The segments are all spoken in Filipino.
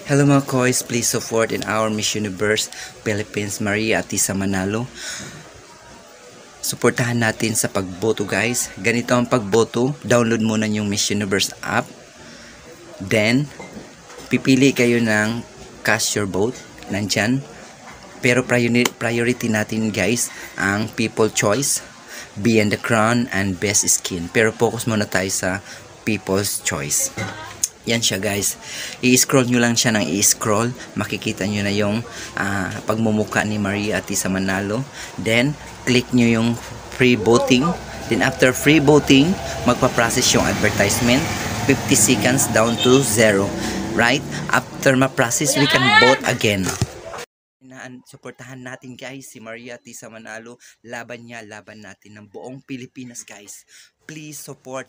Hello mga koys, please support in our Miss Universe Philippines Maria Atisa Manalo. Suportahan natin sa pagboto guys. Ganito ang pagboto. Download muna yung Miss Universe app. Then, pipili kayo ng cast your vote. Nandyan. Pero priority natin guys ang people choice, Beyond the Crown, and Best Skin. Pero focus muna tayo sa people's choice. Yan siya guys. I-scroll nyo lang siya ng i-scroll. Makikita nyo na yung pagmumuka ni Maria Atisa Manalo. Then, click nyo yung free voting. Then, after free voting, magpa-process yung advertisement. 50 seconds down to 0. Right? After ma-process, we can vote again. Suportahan natin guys si Maria Atisa Manalo. Laban niya, laban natin ng buong Pilipinas guys. Please support.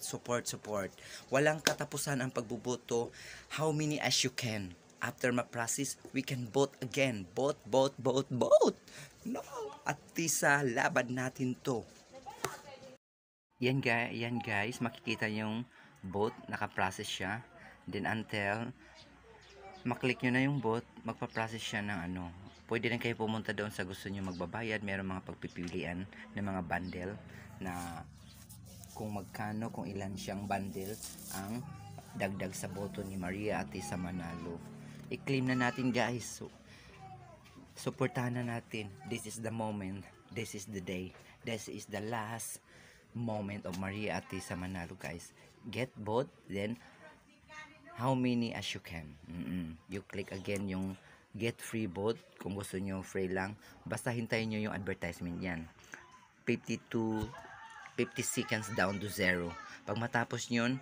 Walang katapusan ang pagbuboto. How many as you can. After ma-process, we can vote again. Vote. No, Atisa, laban natin to. Yan guys, makikita yung vote, naka-process siya. Then until maklik nyo na yung vote, magpa-process siya ng pwede rin kayo pumunta doon sa gusto nyo magbabayad. Meron mga pagpipilian ng mga bundle na kung magkano, kung ilan siyang bundle ang dagdag sa boto ni Maria Atisa Manalo. I-claim na natin guys. Suportahan na natin. This is the moment. This is the day. This is the last moment of Maria Atisa Manalo guys. Get vote, then how many as you can. You click again yung get free vote kung gusto nyo free lang. Basta hintayin nyo yung advertisement yan. 50 seconds down to 0. Pag matapos nyon,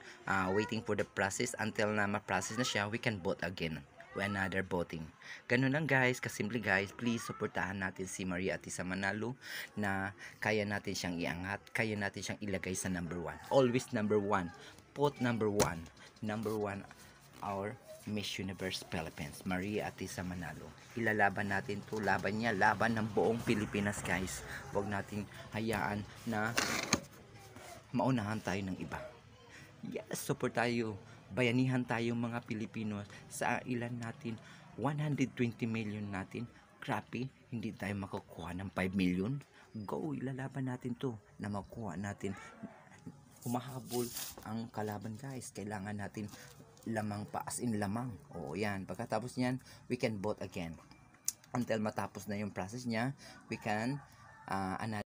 waiting for the process until na ma-process na siya, we can vote again with another voting. Ganun lang guys, kasimple guys. Please supportahan natin si Maria Atisa Manalo na kaya natin siyang iangat, kaya natin siyang ilagay sa number 1. Always number 1. Put number 1. Number 1 our Miss Universe Philippines, Maria Atisa Manalo. Ilalaban natin to, laban niya, laban ng buong Pilipinas guys. Huwag nating hayaan na maunahan tayo ng iba. Yes, support tayo. Bayanihan tayo mga Pilipino sa ilan natin, 120 million natin. Crappy, hindi tayo makukuha ng 5 million. Go, ilalaban natin to na makuha natin. Humahabol ang kalaban guys. Kailangan natin lamang pa, as in lamang. O yan, pagkatapos niyan, we can vote again until matapos na yung process niya. We can another